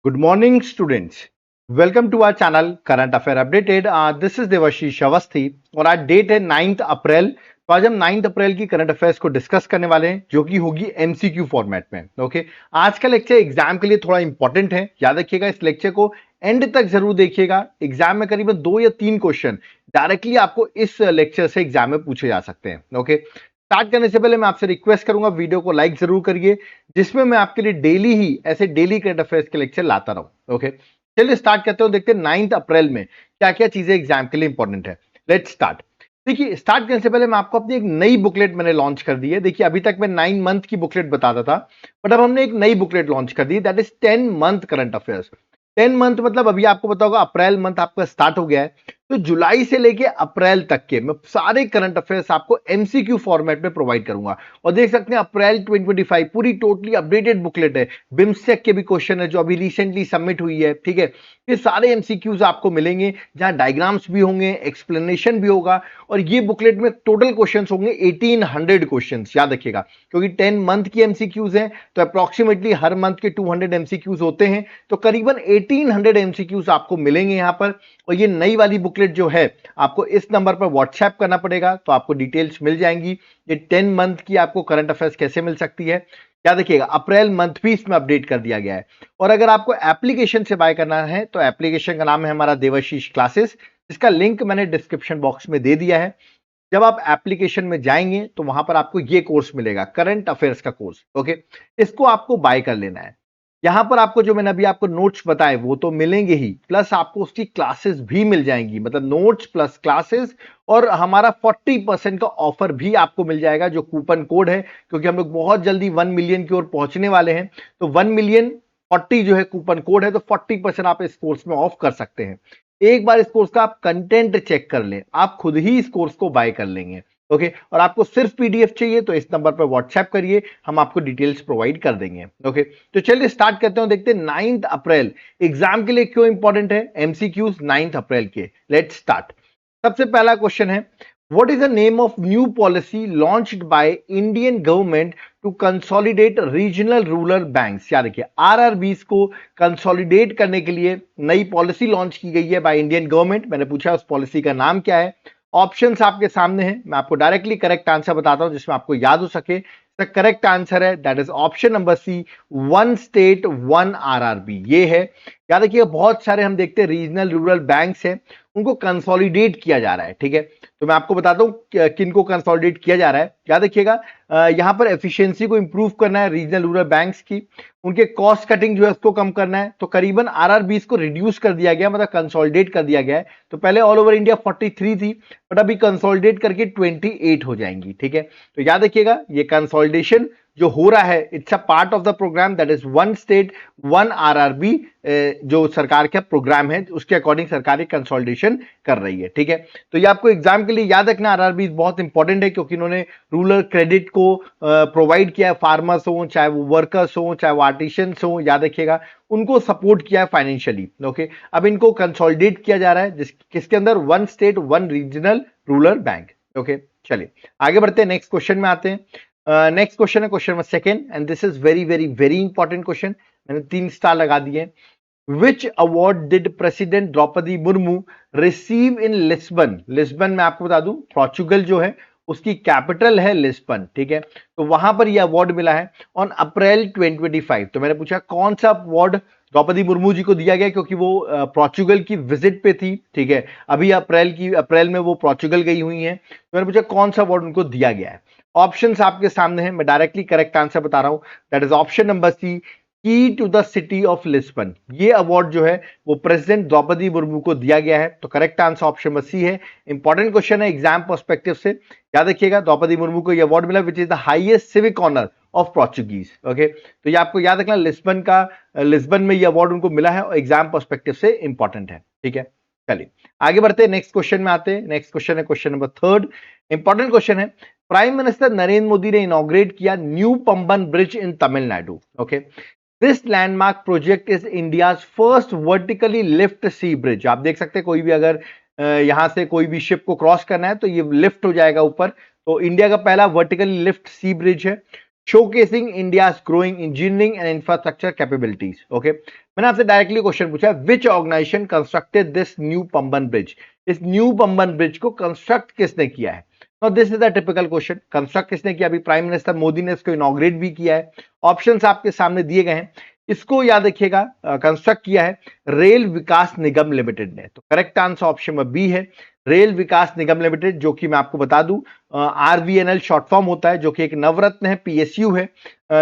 Good morning, students. Welcome to our channel Current Affair Updated. This is Debashish Awasthi और आज date है 9 अप्रैल। तो आज हम 9 अप्रैल की करंट अफेयर्स को डिस्कस करने वाले हैं जो कि होगी एमसीक्यू फॉर्मेट में। ओके, आज का लेक्चर एग्जाम के लिए थोड़ा इंपॉर्टेंट है, याद रखिएगा। इस लेक्चर को एंड तक जरूर देखिएगा। एग्जाम में करीबन 2 या 3 क्वेश्चन डायरेक्टली आपको इस लेक्चर से एग्जाम में पूछे जा सकते हैं। ओके, स्टार्ट करने से पहले मैं आपसे रिक्वेस्ट करूंगा वीडियो को लाइक जरूर करिए, जिसमें मैं आपके लिए डेली ही ऐसे डेली करंट अफेयर्स के लेक्चर लाता रहूं। ओके, चलिए स्टार्ट करते हैं। देखते हैं 9 अप्रैल में क्या क्या चीजें एग्जाम के लिए इंपॉर्टेंट है। Let's start. देखिए, स्टार्ट करने से पहले मैं आपको अपनी एक नई बुकलेट मैंने लॉन्च कर दी है। देखिए, अभी तक मैं 9 मंथ की बुकलेट बताता था, बट अब हमने एक नई बुकलेट लॉन्च कर दी, that is 10 month current affairs. 10 month मतलब अभी आपको पता होगा अप्रैल मंथ आपका स्टार्ट हो गया है, तो जुलाई से लेके अप्रैल तक के मैं सारे करंट अफेयर्स आपको एमसीक्यू फॉर्मेट में प्रोवाइड करूंगा। और देख सकते हैं अप्रैल 2025 पूरी टोटली अपडेटेड बुकलेट है। बिम्स्टेक के भी क्वेश्चन है जो अभी रिसेंटली सबमिट हुई है, ठीक है। ये सारे एमसीक्यूज आपको मिलेंगे, जहां डायग्राम्स भी होंगे, एक्सप्लेनेशन भी होगा। और ये बुकलेट में टोटल क्वेश्चन होंगे 1800 क्वेश्चन, याद रखिएगा, क्योंकि 10 मंथ की एमसीक्यूज हैं तो अप्रोक्सीमेटली हर मंथ के 200 एमसीक्यूज होते हैं, तो करीबन 1800 एमसीक्यूज आपको मिलेंगे यहां पर। और ये नई वाली बुकलेट जो है आपको इस नंबर पर व्हाट्सएप करना पड़ेगा, तो आपको डिटेल्स मिल जाएंगी। ये 10 मंथ की आपको करंट अफेयर्स कैसे मिल सकती है, याद रखिएगा। अप्रैल मंथ भी इसमें अपडेट कर दिया गया है। और अगर आपको एप्लीकेशन से बाय करना है तो एप्लीकेशन का नाम है हमारा देवाशीष क्लासेस, जिसका लिंक मैंने डिस्क्रिप्शन बॉक्स में दे दिया है। जब आप एप्लीकेशन में जाएंगे तो वहां पर आपको ये कोर्स मिलेगा, करंट अफेयर्स का कोर्स। ओके, इसको आपको बाय कर लेना है। यहां पर आपको जो मैंने अभी आपको नोट्स बताए वो तो मिलेंगे ही, प्लस आपको उसकी क्लासेस भी मिल जाएंगी, मतलब नोट्स प्लस क्लासेस। और हमारा 40% का ऑफर भी आपको मिल जाएगा, जो कूपन कोड है, क्योंकि हम लोग बहुत जल्दी 1 मिलियन की ओर पहुंचने वाले हैं। तो 1 मिलियन 40 जो है कूपन कोड है, तो 40% आप इस कोर्स में ऑफ कर सकते हैं। एक बार इस कोर्स का आप कंटेंट चेक कर लें, आप खुद ही इस कोर्स को बाय कर लेंगे। ओके, और आपको सिर्फ पीडीएफ चाहिए तो इस नंबर पर व्हाट्सएप करिए, हम आपको डिटेल्स प्रोवाइड कर देंगे। ओके, तो चलिए स्टार्ट करते हैं, देखते हैं 9 अप्रैल एग्जाम के लिए क्यों इंपॉर्टेंट है एमसीक्यूज 9 अप्रैल के। Let's start. सबसे पहला क्वेश्चन है, what is the name of new policy launched by Indian government to consolidate regional rural banks. याद रखिए, आरआरबीस को कंसोलिडेट करने के लिए नई पॉलिसी लॉन्च की गई है बाय इंडियन गवर्नमेंट। मैंने पूछा उस पॉलिसी का नाम क्या है। ऑप्शंस आपके सामने हैं, मैं आपको डायरेक्टली करेक्ट आंसर बताता हूं जिसमें आपको याद हो सके। करेक्ट आंसर है that is option number C, one state one RRB. ये है, याद रखिए। बहुत सारे हम देखते हैं रीजनल रूरल बैंक्स हैं, उनको कंसोलिडेट किया जा रहा है, ठीक है। तो मैं आपको बताता हूं किनको कंसोलिडेट किया जा रहा है। याद रखिएगा, यहां पर एफिशिएंसी को इंप्रूव करना है रीजनल रूरल बैंक्स की, उनके कॉस्ट कटिंग जो है उसको कम करना है। तो करीबन आरआरबीस को रिड्यूस कर दिया गया, मतलब कंसोलिडेट कर दिया गया है। तो पहले ऑल ओवर इंडिया 43 थी, बट अभी कंसोलिडेट करके 28 हो जाएंगी, ठीक है। तो याद रखिएगा, ये कंसोलिडेशन जो हो रहा है, it's a part of the programme that is one state one RRB. जो सरकार का प्रोग्राम है उसके अकॉर्डिंग सरकार कंसोलिडेशन कर रही है, ठीक है। तो ये आपको एग्जाम के लिए याद रखना, आरआरबी बहुत इंपॉर्टेंट है, क्योंकि इन्होंने रूरल क्रेडिट को प्रोवाइड किया है। फार्मर्स हो, चाहे वो वर्कर्स हो, चाहे वो आर्टिशियंस हो, याद रखिएगा, उनको सपोर्ट किया है फाइनेंशियली। ओके, अब इनको कंसोलिडेट किया जा रहा है किसके अंदर, one state one regional rural bank. Okay, चलिए आगे बढ़ते हैं, नेक्स्ट क्वेश्चन में आते हैं। नेक्स्ट क्वेश्चन है question number second, and this is very very very important question. मैंने 3 स्टार लगा दिए। Which award did president Droupadi Murmu receive in Lisbon. Lisbon में आपको बता दूं, पोर्चुगल जो है उसकी कैपिटल है लिस्बन, ठीक है। तो वहां पर यह अवार्ड मिला है ऑन अप्रैल 2025। तो मैंने पूछा कौन सा अवार्ड द्रौपदी मुर्मू जी को दिया गया, क्योंकि वो पोर्चुगल की विजिट पे थी, ठीक है। अभी अप्रैल में वो पोर्चुगल गई हुई हैं। तो मैंने पूछा कौन सा अवार्ड उनको दिया गया है। ऑप्शंस आपके सामने हैं, मैं डायरेक्टली करेक्ट आंसर बता रहा हूं, that is option number C, key to the city of Lisbon. ये अवार्ड जो है वो प्रेसिडेंट द्रौपदी मुर्मू को दिया गया है। तो correct answer option number C है। इंपॉर्टेंट क्वेश्चन है एग्जाम पर्सपेक्टिव से, याद रखिएगा। द्रौपदी मुर्मू को ये अवार्ड मिला which is the highest civic honour of Portuguese. Okay, तो ये आपको याद रखना, लिस्बन में ये अवार्ड उनको मिला है और एग्जाम पर्सपेक्टिव से इंपॉर्टेंट है, ठीक है। चलिए आगे बढ़ते हैं, नेक्स्ट क्वेश्चन में आते हैं। नेक्स्ट क्वेश्चन है question number third, important question है। प्राइम मिनिस्टर नरेंद्र मोदी ने इनॉग्रेट किया new Pamban bridge in Tamil Nadu. Okay, this landmark project is India first vertically lift sea bridge. आप देख सकते हैं, कोई भी अगर यहां से कोई भी शिप को क्रॉस करना है तो ये लिफ्ट हो जाएगा ऊपर। तो इंडिया का पहला वर्टिकली लिफ्ट सी ब्रिज है। Showcasing India's growing engineering and infrastructure capabilities. Okay, मैंने आपसे डायरेक्टली क्वेश्चन पूछा, which organisation constructed this new Pamban bridge? इस न्यू पंबन ब्रिज को कंस्ट्रक्ट किसने किया है? Now this is a typical question, construct किसने किया? अभी प्राइम मिनिस्टर मोदी ने इसको इनॉग्रेट भी किया है। ऑप्शंस आपके सामने दिए गए हैं, इसको याद रखिएगा, कंस्ट्रक्ट किया है रेल विकास निगम लिमिटेड ने। तो करेक्ट आंसर ऑप्शन में बी है, रेल विकास निगम लिमिटेड, जो कि मैं आपको बता दूं आरवीएनएल शॉर्ट फॉर्म होता है, जो कि एक नवरत्न है, पीएसयू है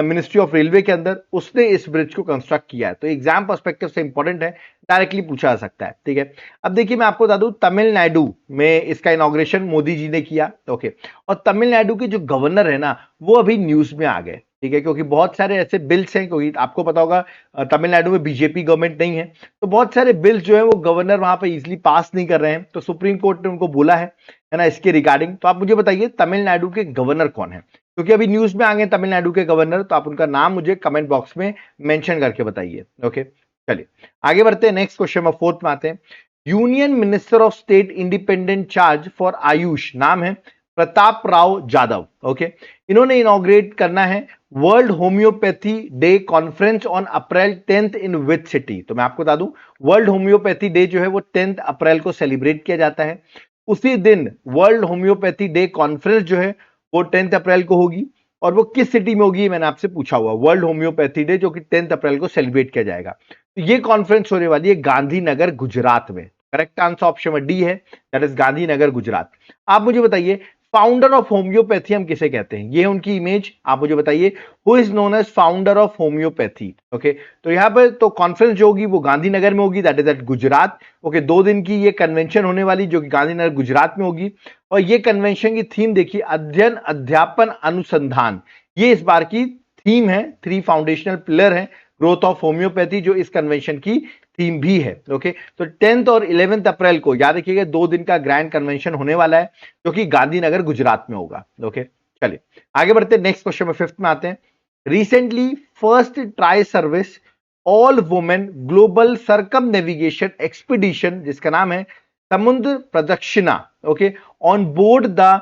मिनिस्ट्री ऑफ रेलवे के अंदर, उसने इस ब्रिज को कंस्ट्रक्ट किया है। तो एग्जाम पर्सपेक्टिव से इंपॉर्टेंट है, डायरेक्टली पूछा जा सकता है। ठीक है, अब देखिए मैं आपको बता दूं तमिलनाडु में इसका इनॉग्रेशन मोदी जी ने किया। ओके, और तमिलनाडु के जो गवर्नर है ना, वो अभी न्यूज में आ गए। ठीक है, क्योंकि बहुत सारे ऐसे बिल्स हैं, क्योंकि आपको पता होगा तमिलनाडु में बीजेपी गवर्नमेंट नहीं है, तो बहुत सारे बिल्स जो है वो गवर्नर वहां पे इजीली पास नहीं कर रहे हैं, तो सुप्रीम कोर्ट ने उनको बोला है ना इसके रिगार्डिंग। तो आप मुझे बताइए तमिलनाडु के गवर्नर कौन है, क्योंकि अभी न्यूज में आ गए तमिलनाडु के गवर्नर, तो आप उनका नाम मुझे कमेंट बॉक्स में मेंशन करके बताइए। ओके, चलिए आगे बढ़ते हैं, नेक्स्ट क्वेश्चन में फोर्थ में आते हैं। Union minister of state independent charge for Ayush, नाम है प्रताप राव जाधव। ओके, इन्होंने इनॉग्रेट करना है world homeopathy day conference on April 10th in which city. तो मैं आपको बता दूं वर्ल्ड होम्योपैथी डे जो है वो 10th अप्रैल को सेलिब्रेट किया जाता है। उसी दिन वर्ल्ड होम्योपैथी डे कॉन्फ्रेंस जो है वो 10th अप्रैल को होगी, और वो किस सिटी में होगी मैंने आपसे पूछा हुआ, वर्ल्ड होम्योपैथी डे जो कि 10th अप्रैल को सेलिब्रेट किया जाएगा। तो ये कॉन्फ्रेंस होने वाली है गांधीनगर गुजरात में। करेक्ट आंसर ऑप्शन डी है, दैट इज गांधीनगर गुजरात। आप मुझे बताइए फाउंडर ऑफ होम्योपैथी हम किसे कहते हैं? ये उनकी इमेज आप मुझे बताइए, who is known as founder of homeopathy. Okay, तो यहाँ पर तो कॉन्फ्रेंस जो होगी वो गांधीनगर में होगी, that is at Gujarat. Okay, 2 दिन की ये कन्वेंशन होने वाली जो कि गांधीनगर गुजरात में होगी, और ये कन्वेंशन की थीम देखिए अध्ययन अध्यापन अनुसंधान, ये इस बार की थीम है। 3 फाउंडेशनल पिलर है ग्रोथ ऑफ होम्योपैथी, जो इस कन्वेंशन की थीम भी है। ओके, तो 10th और 11th अप्रैल को याद रखिएगा 2 दिन का ग्रैंड कन्वेंशन होने वाला है, जो कि गांधीनगर गुजरात में होगा। ओके, चलिए आगे बढ़ते हैं, नेक्स्ट क्वेश्चन में 5th में आते हैं। Recently first tri service all women global circum navigation expedition, जिसका नाम है समुद्र प्रदक्षिणा, okay, on board the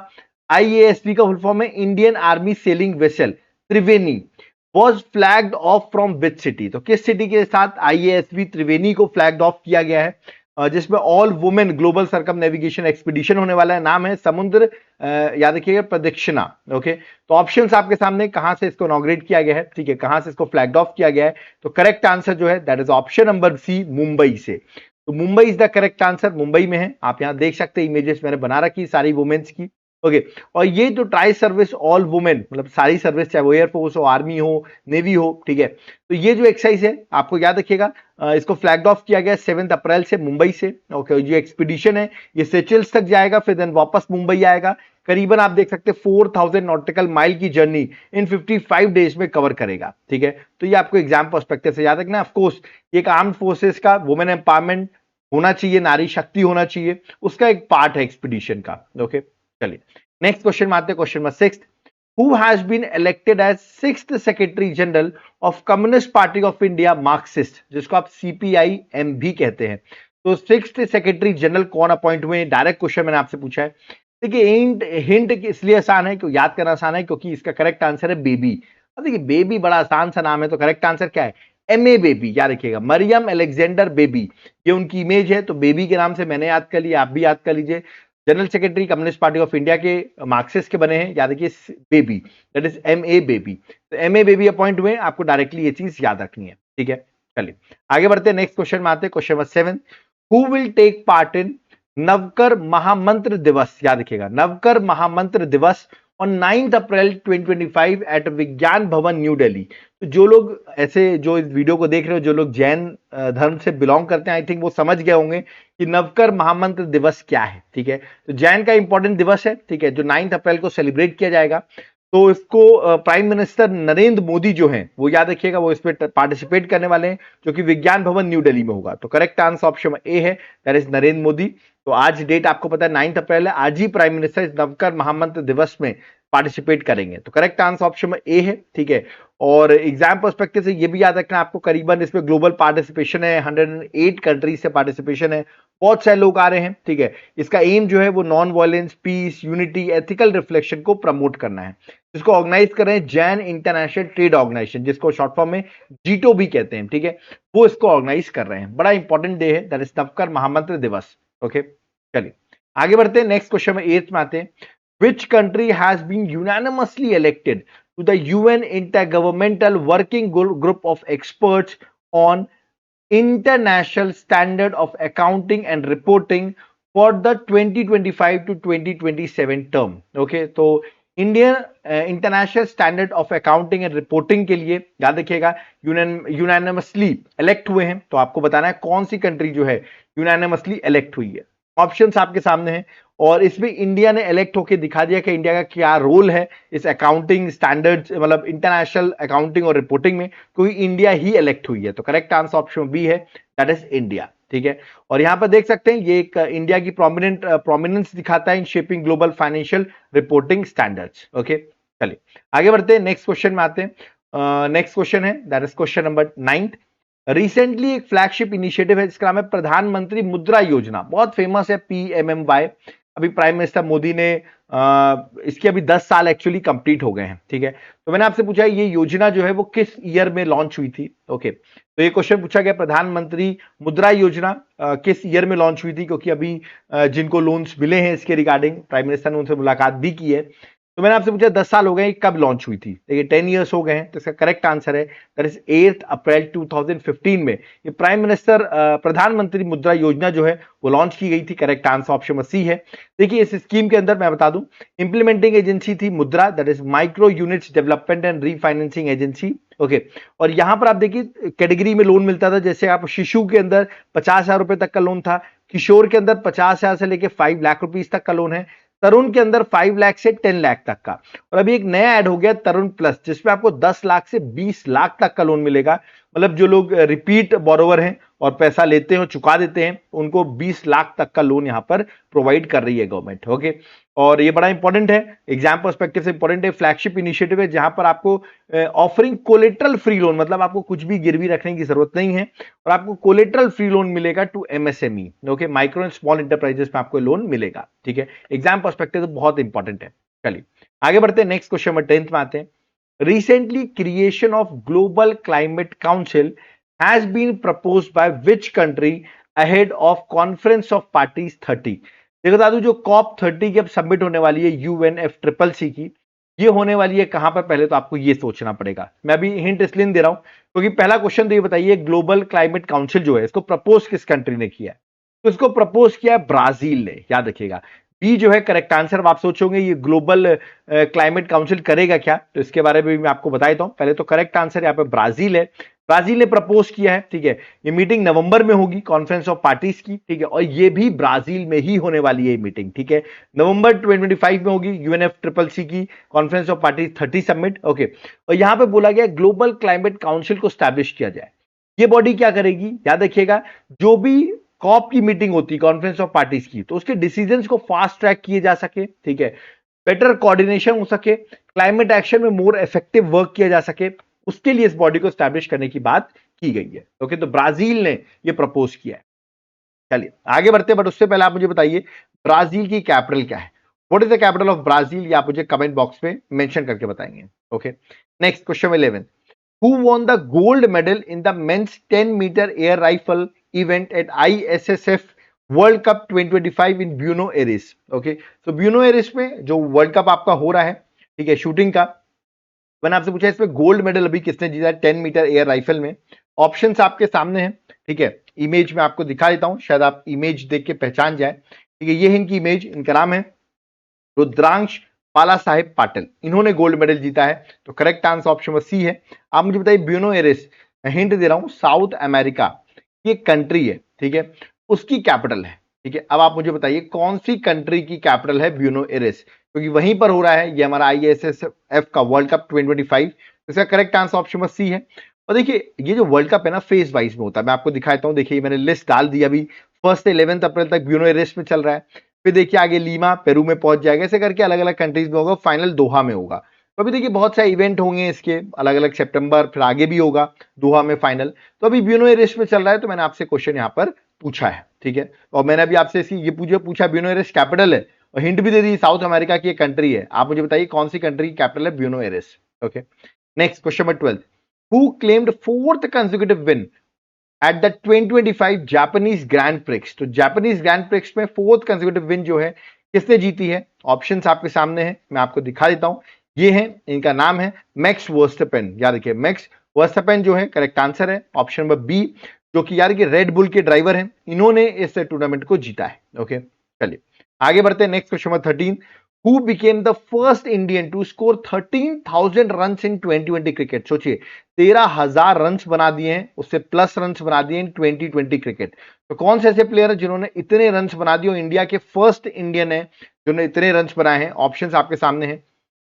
IASV का फुल फॉर्म है Indian army selling vessel Triveni, was flagged off from which city? तो किस सिटी के साथ IASV त्रिवेणी को फ्लैग्ड ऑफ किया गया है, जिसमें all women global circum navigation expedition होने वाला है, नाम है समुद्र याद रखिएगा प्रदक्षिणा। ओके, तो ऑप्शंस आपके सामने, कहां से इसको इनॉग्रेट किया गया है, ठीक है, कहां से इसको फ्लैग्ड ऑफ किया गया है, तो करेक्ट आंसर जो है that is option number C, Mumbai से। तो Mumbai is the correct answer, Mumbai में है। आप यहां देख सकते हैं इमेजेस मैंने बना रखी सारी वुमेन्स की। ओके, और ये जो ट्राई सर्विस ऑल वुमेन, मतलब सारी सर्विस, चाहे वो एयरफोर्स हो, आर्मी हो, नेवी हो, ठीक है, तो ये जो एक्सरसाइज है आपको याद रखिएगा, इसको फ्लैग्ड ऑफ किया गया 7th अप्रैल से मुंबई से। ओके, जो एक्सपीडिशन है ये सेचल्स तक जाएगा, फिर देन वापस मुंबई आएगा। करीबन आप देख सकते हैं 4000 नॉटिकल माइल की जर्नी इन 55 डेज में कवर करेगा। ठीक है, तो ये आपको एग्जाम पर्सपेक्टिव से याद रखना। ऑफकोर्स एक आर्म फोर्सेस का वुमेन एम्पावरमेंट होना चाहिए, नारी शक्ति होना चाहिए, उसका एक पार्ट है एक्सपीडिशन का। ओके, चलिए नेक्स्ट क्वेश्चन में आते हैं, question number 6। Who has been elected as 6th Secretary General of Communist Party of India Marxist, जिसको आप CPIM भी कहते हैं। तो 6th सेक्रेटरी जनरल कौन अपॉइंट हुए? डायरेक्ट क्वेश्चन मैंने आपसे पूछा है। देखिए हिंट इसलिए आसान है, क्यों याद करना आसान है, क्योंकि इसका करेक्ट आंसर है बेबी। अब देखिए बेबी बड़ा आसान सा नाम है, तो करेक्ट आंसर क्या है? MA बेबी, याद रखिएगा, मरियम अलेक्जेंडर बेबी, ये उनकी इमेज है। तो बेबी के नाम से मैंने याद कर लिया, आप भी याद कर लीजिए। General secretary communist party of India के मार्क्सिस्ट के बने हैं, याद रखिए baby, that is MA baby. तो MA बेबी अपॉइंट हुए, आपको डायरेक्टली ये चीज याद रखनी है। ठीक है, चलिए आगे बढ़ते हैं, नेक्स्ट क्वेश्चन में आते हैं, question number 7। Who will take part in Navkar Mahamantra Divas? याद रखिएगा, नवकर महामंत्र दिवस ऑन 9th अप्रैल 2025 एट विज्ञान भवन न्यू दिल्ली। तो जो लोग ऐसे जो इस वीडियो को देख रहे हो, जो लोग जैन धर्म से बिलोंग करते हैं, आई थिंक वो समझ गए होंगे कि नवकर महामंत्र दिवस क्या है। ठीक है, तो जैन का इंपॉर्टेंट दिवस है, ठीक है, जो 9th अप्रैल को सेलिब्रेट किया जाएगा। तो इसको प्राइम मिनिस्टर नरेंद्र मोदी जो हैं वो याद रखिएगा, वो इसमें पार्टिसिपेट करने वाले हैं, जो कि विज्ञान भवन न्यू दिल्ली में होगा। तो करेक्ट आंसर ऑप्शन ए है, दैट इज नरेंद्र मोदी। तो आज डेट आपको पता है 9th अप्रैल है, आज ही प्राइम मिनिस्टर इस नवकर महामंत्र दिवस में पार्टिसिपेट करेंगे। तो करेक्ट आंसर ऑप्शन में ए है। ठीक है, और एग्जाम पर्सपेक्टिव से ये भी याद रखना आपको, करीबन इसमें ग्लोबल पार्टिसिपेशन है, 108 कंट्रीज से पार्टिसिपेशन है, बहुत सारे लोग आ रहे हैं। ठीक है, इसका एम जो है वो non violence, peace, unity, ethical reflection को प्रमोट करना है। जिसको ऑर्गेनाइज कर रहे हैं जैन इंटरनेशनल ट्रेड ऑर्गेनाइजेशन, जिसको शॉर्ट फॉर्म में जीटो भी कहते हैं, ठीक है, वो इसको ऑर्गेनाइज कर रहे हैं। बड़ा इंपॉर्टेंट डे है, दैट इज नवकर महामंत्र दिवस। ओके, चलिए आगे बढ़ते हैं। नेक्स्ट क्वेश्चन में 8th में आते हैं। Which country has been unanimously elected to the UN Intergovernmental Working Group of Experts on International Standard of Accounting and Reporting for the 2025 to 2027 term? Okay, तो Indian international standard of accounting and reporting के लिए याद रखिएगा unanimously elect हुए हैं। तो आपको बताना है कौन सी कंट्री जो है यूनानिमसली इलेक्ट हुई है। ऑप्शंस आपके सामने हैं और इसमें इंडिया ने इलेक्ट होकर दिखा दिया कि इंडिया का क्या रोल है इस अकाउंटिंग स्टैंडर्ड्स, मतलब इंटरनेशनल अकाउंटिंग और रिपोर्टिंग में, क्योंकि इंडिया ही इलेक्ट हुई है। तो करेक्ट आंसर ऑप्शन बी है, दैट इज इंडिया। ठीक है, और यहां पर देख सकते हैं ये एक इंडिया की प्रोमिनेंस दिखाता है in shaping global financial reporting standards. Okay, चलिए आगे बढ़ते हैं। नेक्स्ट क्वेश्चन में आते हैं। नेक्स्ट क्वेश्चन है, that is question number 9। Recently एक फ्लैगशिप इनिशिएटिव है जिसका नाम है प्रधानमंत्री मुद्रा योजना, बहुत फेमस है, PMMY। अभी प्राइम मिनिस्टर मोदी ने इसके अभी 10 साल एक्चुअली कंप्लीट हो गए हैं। ठीक है, तो मैंने आपसे पूछा ये योजना जो है वो किस ईयर में लॉन्च हुई थी। ओके, तो ये क्वेश्चन पूछा गया प्रधानमंत्री मुद्रा योजना किस ईयर में लॉन्च हुई थी, क्योंकि अभी जिनको लोन्स मिले हैं इसके रिगार्डिंग प्राइम मिनिस्टर ने उनसे मुलाकात भी की है। तो मैंने आपसे पूछा 10 साल हो गए, कब लॉन्च हुई थी। देखिए 10 इयर्स हो गए हैं, तो इसका करेक्ट आंसर है दैट इज 8 अप्रैल 2015 में ये प्राइम मिनिस्टर प्रधानमंत्री मुद्रा योजना जो है वो लॉन्च की गई थी। करेक्ट आंसर ऑप्शन सी है। देखिए इस स्कीम के अंदर मैं बता दूं इंप्लीमेंटिंग एजेंसी थी मुद्रा, that is micro units development and refinancing agency. Okay, और यहां पर आप देखिए कैटेगरी में लोन मिलता था, जैसे आप शिशु के अंदर 50,000 रुपए तक का लोन था, किशोर के अंदर 50,000 से लेकर 5 लाख रुपीज तक का लोन है, तरुण के अंदर 5 लाख से 10 लाख तक का, और अभी एक नया ऐड हो गया तरुण प्लस जिसमें आपको 10 लाख से 20 लाख तक का लोन मिलेगा। मतलब जो लोग रिपीट बोरोवर हैं और पैसा लेते हैं और चुका देते हैं उनको 20 लाख तक का लोन यहां पर प्रोवाइड कर रही है गवर्नमेंट। ओके, और ये बड़ा इंपॉर्टेंट है, एग्जाम पर्सपेक्टिव से इंपॉर्टेंट है, फ्लैगशिप इनिशिएटिव है जहां पर आपको ऑफरिंग कोलेटरल फ्री लोन, मतलब आपको कुछ भी गिरवी रखने की जरूरत नहीं है और आपको कोलेटरल फ्री लोन मिलेगा to MSME। Okay, micro and small enterprises में आपको लोन मिलेगा। ठीक है, एग्जाम पर्सपेक्टिव से बहुत इंपॉर्टेंट है। चलिए आगे बढ़ते हैं। नेक्स्ट क्वेश्चन में 10th में आते हैं। Recently, creation of Global Climate Council has been proposed by which country ahead of Conference of Parties 30? देखो दादू, जो COP30 की अब सबमिट होने वाली है UNFCCC की, ये होने वाली है कहां पर, पहले तो आपको ये सोचना पड़ेगा। मैं अभी हिंट इसलिए दे रहा हूं क्योंकि पहला क्वेश्चन तो ये बताइए ग्लोबल क्लाइमेट काउंसिल जो है इसको प्रपोज किस कंट्री ने किया है। तो इसको प्रपोज किया है ब्राजील ने, याद रखिएगा। बी जो है करेक्ट आंसर। आप सोचोगे ये ग्लोबल क्लाइमेट काउंसिल करेगा क्या, तो इसके बारे में भी मैं आपको बता देता हूं। पहले तो करेक्ट आंसर यहाँ पे ब्राजील है, ब्राजील ने प्रपोज किया है। ठीक है, ये मीटिंग नवंबर में होगी कॉन्फ्रेंस ऑफ पार्टीज की। ठीक है, और ये भी ब्राजील में ही होने वाली है ये मीटिंग। ठीक है, नवंबर 2025 में होगी UNFCCC की conference of parties 30 summit. Okay, और यहां पे बोला गया ग्लोबल क्लाइमेट काउंसिल को स्टैब्लिश किया जाए। ये बॉडी क्या करेगी, याद रखिएगा, जो भी कॉप की मीटिंग होती है कॉन्फ्रेंस ऑफ पार्टीज की, तो उसके डिसीजंस को फास्ट ट्रैक किए जा सके। ठीक है, बेटर कोऑर्डिनेशन हो सके, क्लाइमेट एक्शन में मोर इफेक्टिव वर्क किया जा सके, उसके लिए इस बॉडी को स्टैब्लिश करने की बात की गई है। ओके, तो ब्राजील ने ये प्रपोज किया है। चलिए आगे बढ़ते हैं, बट उससे पहले आप मुझे बताइए ब्राजील की कैपिटल क्या है। What is the capital of Brazil, ये आप मुझे कमेंट बॉक्स में मेंशन करके बताएंगे। Okay, next question 11। Who won the gold medal in the men's 10-meter air rifle event at ISSF World Cup 2025 in Buenos Aires? Okay, so Buenos Aires में जो world cup आपका हो रहा है, ठीक है, शूटिंग का, मैंने आपसे पूछा इसमें गोल्ड मेडल अभी किसने जीता है 10 मीटर एयर राइफल में। ऑप्शंस आपके सामने हैं। ठीक है, इमेज में आपको दिखा देता हूं, शायद आप इमेज देख के पहचान जाए। ठीक है, ये है इनकी इमेज, इनका नाम है रुद्रांश बाला साहेब पाटिल, इन्होंने गोल्ड मेडल जीता है। तो करेक्ट आंसर ऑप्शन सी है। आप मुझे बताइए ब्यूनो एरिस, हिंट दे रहा हूं, साउथ अमेरिका की एक कंट्री है, ठीक है, उसकी कैपिटल है। ठीक है, अब आप मुझे बताइए कौन सी कंट्री की कैपिटल है ब्यूनो एरिस, क्योंकि वहीं पर हो रहा है ये हमारा ISSF का वर्ल्ड कप 2025। इसका करेक्ट आंसर ऑप्शन सी है। और देखिए ये जो वर्ल्ड कप है ना फेज वाइज में होता है, मैं आपको दिखाता हूं। देखिए मैंने लिस्ट डाल दी, अभी 1 से 11 अप्रैल तक ब्यूनो एरिस में चल रहा है, फिर देखिए आगे लीमा पेरू में पहुंच जाएगा, ऐसे करके अलग अलग कंट्रीज में होगा, फाइनल दोहा में होगा। तो अभी देखिए बहुत सारे इवेंट होंगे इसके अलग अलग, सितंबर फिर आगे भी होगा दोहा में फाइनल। तो अभी ब्यूनो एरिस में चल रहा है, तो मैंने आपसे क्वेश्चन यहाँ पर पूछा है। ठीक है, और मैंने अभी आपसे ये पूछा ब्यूनो एरिस कैपिटल है, और हिंट भी दे दी, साउथ अमेरिका की एक कंट्री है। आप मुझे बताइए कौन सी कंट्री की कैपिटल है Buenos Aires. Okay, next question number 12, who claimed fourth consecutive win at the 2025 Japanese grand prix. तो जापानीज ग्रैंड प्रिक्स में फोर्थ कंसेक्यूटिव विन जो है किसने जीती है? ऑप्शंस आपके सामने हैं, मैं आपको दिखा देता हूं। ये है, इनका नाम है मैक्स वर्स्टपेन। याद रखिए मैक्स वर्स्टपेन जो है करेक्ट आंसर है ऑप्शन नंबर बी, जो कि यार रेड बुल के ड्राइवर हैं, इन्होंने इस टूर्नामेंट को जीता है। ओके, चलिए आगे बढ़ते हैं। Next question number 13, who became the first Indian to score 13,000 run in 2020 cricket. सोचिए 13,000 रन बना दिए हैं, उससे प्लस रन बना दिए इन 2020 क्रिकेट। तो कौन से ऐसे प्लेयर है जिन्होंने इतने रन बना दिए? इंडिया के फर्स्ट इंडियन है जिन्होंने इतने रन बनाए हैं। ऑप्शंस आपके सामने हैं।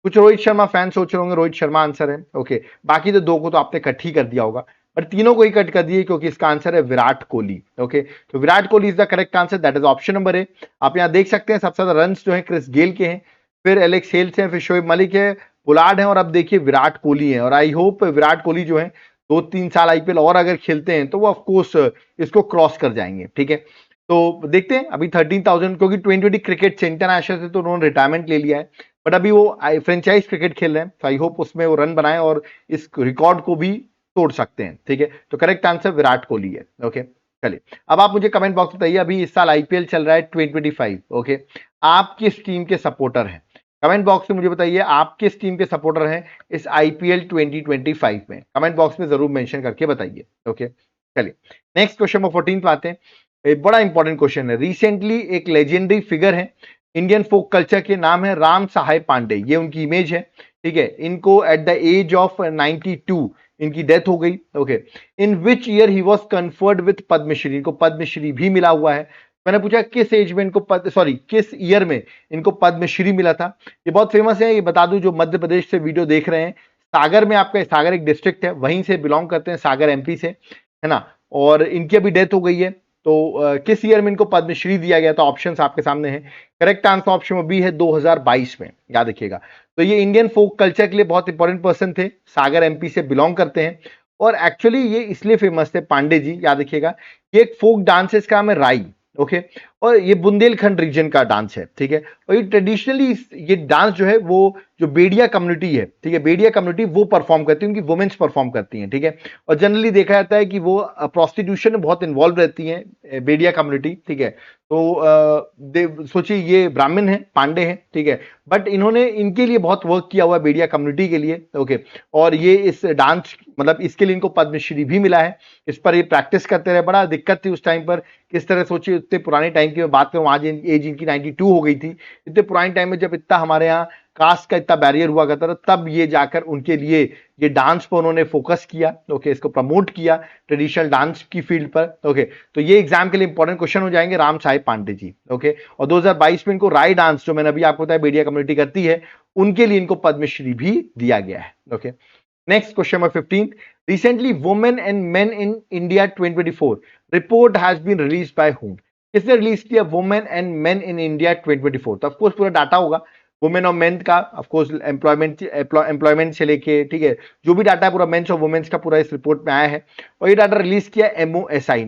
कुछ रोहित शर्मा फैन सोच रहे होंगे रोहित शर्मा आंसर है। ओके, बाकी तो दो को तो आपने कट ही कर दिया होगा, पर तीनों को ही कट कर दिए क्योंकि इसका आंसर है विराट कोहली। ओके, तो Virat Kohli is the correct answer, that is option number A. आप यहां देख सकते हैं सबसे ज्यादा रन जो है क्रिस गेल के हैं, फिर एलेक्स हेल्स हैं, फिर शोएब मलिक है, पुलार्ड है, और अब देखिए विराट कोहली है। और आई होप विराट कोहली जो है 2-3 साल आईपीएल और अगर खेलते हैं तो वो ऑफकोर्स इसको क्रॉस कर जाएंगे। ठीक है, तो देखते हैं अभी 13,000, क्योंकि 2020 क्रिकेट से इंटरनेशनल से तो उन्होंने रिटायरमेंट ले लिया है, बट अभी वो फ्रेंचाइज क्रिकेट खेल रहे हैं, तो आई होप उसमें वो रन बनाए और इस रिकॉर्ड को भी तोड़ सकते हैं। ठीक है, तो करेक्ट आंसर विराट कोहली है। ओके, चलिए अब आप मुझे कमेंट बॉक्स में बताइए, अभी इस साल आईपीएल चल रहा है 2025। ओके, आप किस टीम के सपोर्टर हैं? कमेंट बॉक्स में मुझे बताइए आप किस टीम के सपोर्टर हैं इस आईपीएल 2025 में। कमेंट बॉक्स में जरूर मेंशन करके बताइए। ओके, चलिए नेक्स्ट क्वेश्चन नंबर 14 पे आते हैं। एक बड़ा इंपॉर्टेंट क्वेश्चन है। रिसेंटली एक लेजेंडरी फिगर है इंडियन फोक कल्चर के, नाम है राम सहाय पांडे। ये उनकी इमेज है। ठीक है, इनको एट द एज ऑफ 92 इनकी डेथ हो गई। Okay, in which year he was conferred with Padma Shri. इनको पद्मश्री भी मिला हुआ है। मैंने पूछा किस एज में इनको किस ईयर में इनको पद्मश्री मिला था। ये बहुत फेमस है, ये बता दूं जो मध्य प्रदेश से वीडियो देख रहे हैं, सागर में आपका, सागर एक डिस्ट्रिक्ट है, वहीं से बिलोंग करते हैं, सागर एमपी से, है ना। और इनकी अभी डेथ हो गई है। तो किस ईयर में इनको पद्मश्री दिया गया? तो ऑप्शंस आपके सामने हैं। करेक्ट आंसर ऑप्शन बी है 2022 में, याद रखिएगा। तो ये इंडियन फोक कल्चर के लिए बहुत इंपॉर्टेंट पर्सन थे, सागर एमपी से बिलोंग करते हैं, और एक्चुअली ये इसलिए फेमस थे पांडे जी, याद रखिएगा। ये एक फोक डांस है, इसका नाम है राई। ओके, और ये बुंदेलखंड रीजन का डांस है। ठीक है, और ये ट्रेडिशनली ये डांस जो है वो जो बेड़िया कम्युनिटी है, ठीक है, बेड़िया कम्युनिटी वो परफॉर्म करती है, उनकी वुमेन्स परफॉर्म करती हैं। ठीक है, और जनरली देखा जाता है कि वो प्रोस्टिट्यूशन में बहुत इन्वॉल्व रहती हैं बेड़िया कम्युनिटी। ठीक है, तो सोचिए ये ब्राह्मण है, पांडे हैं, ठीक है, बट इन्होंने इनके लिए बहुत वर्क किया हुआ है बेड़िया कम्युनिटी के लिए। ओके, और ये इस डांस मतलब इसके लिए इनको पद्मश्री भी मिला है। इस पर ये प्रैक्टिस करते रहे, बड़ा दिक्कत थी उस टाइम पर, किस तरह सोचिए इतने पुराने टाइम की मैं बात करूं, आज एज इनकी 92 हो गई थी। इतने पुराने टाइम में जब इतना हमारे यहाँ कास्ट का इतना बैरियर हुआ करता था, तब ये जाकर उनके लिए ये डांस पर उन्होंने फोकस किया। ओके, इसको प्रमोट किया ट्रेडिशनल डांस की फील्ड पर। ओके, तो ये एग्जाम के लिए इंपॉर्टेंट क्वेश्चन हो जाएंगे, राम साहेब पांडे जी। ओके, और 2022 में इनको राय डांस जो मैंने अभी आपको बताया बेड़िया कम्युनिटी करती है, उनके लिए इनको पद्मश्री भी दिया गया है। Okay, next question number 15, recently women and men in India 2024 report has been release by whom। किसने रिलीज किया women and men in India 2024? तो ऑफकोर्स पूरा डाटा होगा वुमेन और मेन का, ऑफकोर्स एम्प्लॉयमेंट से लेके, ठीक है, जो भी डाटा है पूरा मेंस और वुमेन्स का पूरा इस रिपोर्ट में आया है। और ये डाटा रिलीज किया MOSI,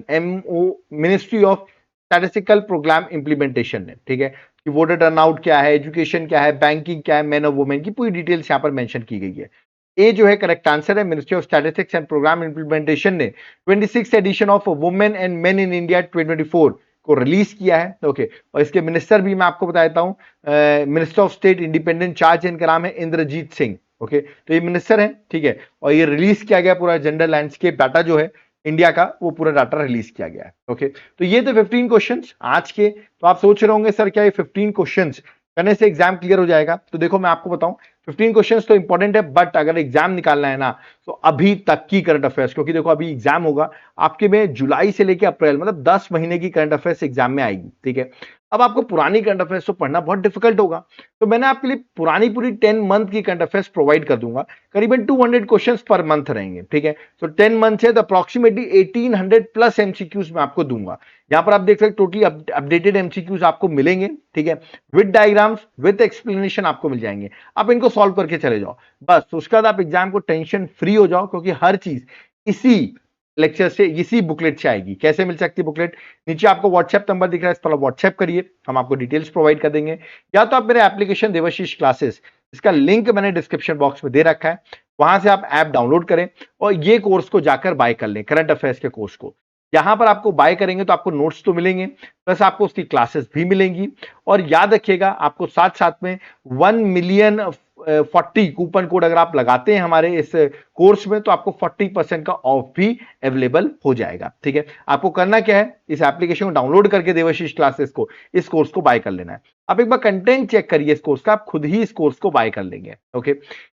ministry of statistical programme implementation ने। ठीक है, कि वोटर टर्नआउट क्या है, एजुकेशन क्या है, बैंकिंग क्या है, मेन और वुमेन की पूरी डिटेल्स यहाँ पर मेंशन की गई है। ए जो है करेक्ट आंसर है, ministry of statistics and programme implementation ने 26 edition of women and men in India 2024 को रिलीज किया है। ओके, और इसके मिनिस्टर भी मैं आपको बताता हूं, minister of state independent charge, इनका नाम है इंद्रजीत सिंह। ओके, तो ये मिनिस्टर है, ठीक है, और ये रिलीज किया गया पूरा जेंडर लैंडस्केप डाटा जो है इंडिया का, वो पूरा डाटा रिलीज किया गया है। ओके, तो ये थे 15 क्वेश्चंस आज के। तो आप सोच रहे होंगे सर क्या ये 15 क्वेश्चंस करने से एग्जाम क्लियर हो जाएगा? तो देखो मैं आपको बताऊं, 15 क्वेश्चंस तो इंपॉर्टेंट है, बट अगर एग्जाम निकालना है ना, तो अभी तक की करंट अफेयर्स, क्योंकि देखो अभी एग्जाम होगा आपके में जुलाई से लेकर अप्रैल, मतलब 10 महीने की करंट अफेयर्स एग्जाम में आएगी। ठीक है, अब आपको पुरानी करंट अफेयर्स तो पढ़ना बहुत डिफिकल्ट होगा, तो मैंने आपके लिए पुरानी पूरी 10 मंथ की करंट अफेयर्स प्रोवाइड कर दूंगा। करीबन 200 क्वेश्चंस पर मंथ रहेंगे। ठीक है, तो 10 मंथ है तो अप्रोक्सीमेटली 1800 प्लस एमसीक्यूज मैं आपको दूंगा। यहां पर आप देख सकते टोटली अपडेटेड एमसीक्यूज आपको मिलेंगे। ठीक है, विद डायग्राम्स विद एक्सप्लेनेशन आपको मिल जाएंगे, आप इनको सॉल्व करके चले जाओ बस। उसके बाद आप एग्जाम को टेंशन फ्री हो जाओ, क्योंकि हर चीज इसी लेक्चर से इसी बुकलेट से आएगी। कैसे मिल सकती है बुकलेट? नीचे आपको व्हाट्सएप नंबर दिख रहा है, इस पर व्हाट्सएप करिए, हम आपको डिटेल्स प्रोवाइड कर देंगे। या तो आप मेरे एप्लीकेशन देवाशीष क्लासेस, इसका लिंक मैंने डिस्क्रिप्शन बॉक्स में दे रखा है, वहां से आप ऐप डाउनलोड करें और ये कोर्स को जाकर बाय कर लें, करंट अफेयर्स के कोर्स को। यहां पर आपको बाय करेंगे तो आपको नोट्स तो मिलेंगे, प्लस आपको उसकी क्लासेस भी मिलेंगी। और याद रखिएगा, आपको साथ साथ में 1,040,000 कूपन कोड अगर आप लगाते हैं हमारे इस कोर्स में, तो आपको 40% का ऑफ भी अवेलेबल हो जाएगा। ठीक है, आपको करना क्या है, इस एप्लीकेशन को डाउनलोड करके देवाशीष क्लासेस को, इस कोर्स को बाय कर लेना है। आप एक बार कंटेंट चेक करिए इस कोर्स का, आप खुद ही इस कोर्स को बाय कर लेंगे। ओके,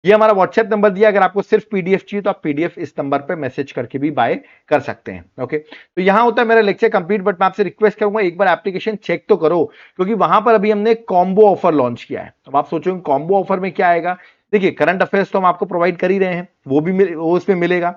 ये हमारा व्हाट्सएप नंबर दिया, अगर आपको सिर्फ पीडीएफ चाहिए तो आप पीडीएफ इस नंबर पे मैसेज करके भी बाय कर सकते हैं। ओके, तो यहां होता है मेरा लेक्चर कंप्लीट, बट मैं आपसे रिक्वेस्ट करूंगा एक बार एप्लीकेशन चेक तो करो, क्योंकि वहां पर अभी हमने कॉम्बो ऑफर लॉन्च किया है। अब आप सोचोगे कॉम्बो ऑफर में क्या आएगा? देखिए, करंट अफेयर्स तो हम आपको प्रोवाइड कर ही रहे हैं, वो इसमें मिलेगा।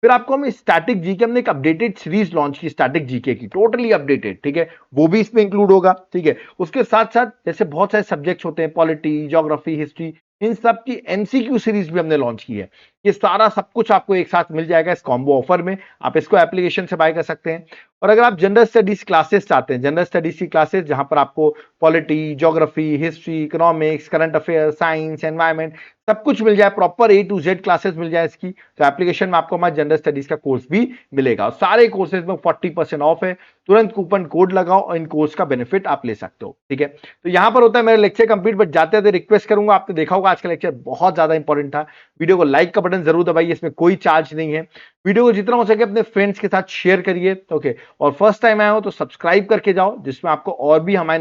फिर आपको हम स्टैटिक जीके, हमने एक अपडेटेड सीरीज लॉन्च की स्टैटिक जीके की, टोटली अपडेटेड, ठीक है, वो भी इसमें इंक्लूड होगा। ठीक है, उसके साथ साथ जैसे बहुत सारे सब्जेक्ट्स होते हैं, पॉलिटी, ज्योग्राफी, हिस्ट्री, इन सब की एमसीक्यू सीरीज भी हमने लॉन्च की है। ये सारा सब कुछ आपको एक साथ मिल जाएगा इस कॉम्बो ऑफर में, आप इसको एप्लीकेशन से बाय कर सकते हैं। और अगर आप जनरल स्टडीज क्लासेस चाहते हैं, जनरल स्टडीज की क्लासेस जहां पर आपको polity, geography, history, economics, current affair, science, environment, सब कुछ मिल जाए, proper A to Z classes मिल जाए इसकी, तो एप्लीकेशन में आपको हमारा जनरल स्टडीज का कोर्स भी मिलेगा। और सारे कोर्सेज में 40% ऑफ है, तुरंत कूपन कोड लगाओ और इन कोर्स का बेनिफिट आप ले सकते हो। ठीक है, तो यहां पर होता है मेरा लेक्चर कंप्लीट, बट जाते जाते रिक्वेस्ट करूंगा, आपने देखा होगा आज का लेक्चर बहुत ज्यादा इंपॉर्टेंट था, वीडियो को लाइक का बटन जरूर दबाइए, इसमें कोई चार्ज नहीं है। वीडियो को जितना हो सके अपने फ्रेंड्स के साथ शेयर करिए। ओके, और फर्स्ट टाइम आए हो तो सब्सक्राइब करके जाओ, जिसमें आपको और भी हमारे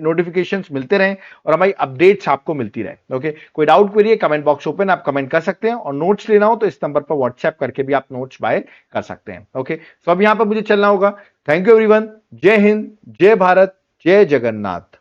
नोटिफिकेशंस मिलते रहें और हमारी अपडेट्स आपको मिलती रहे। ओके, कोई डाउट क्वेरी है, कमेंट बॉक्स ओपन, आप कमेंट कर सकते हैं। और नोट्स लेना हो तो इस नंबर पर व्हाट्सएप करके भी आप नोट्स बाय कर सकते हैं। ओके, तो अब यहां पर मुझे चलना होगा। थैंक यू एवरीवन, जय हिंद, जय भारत, जय जगन्नाथ।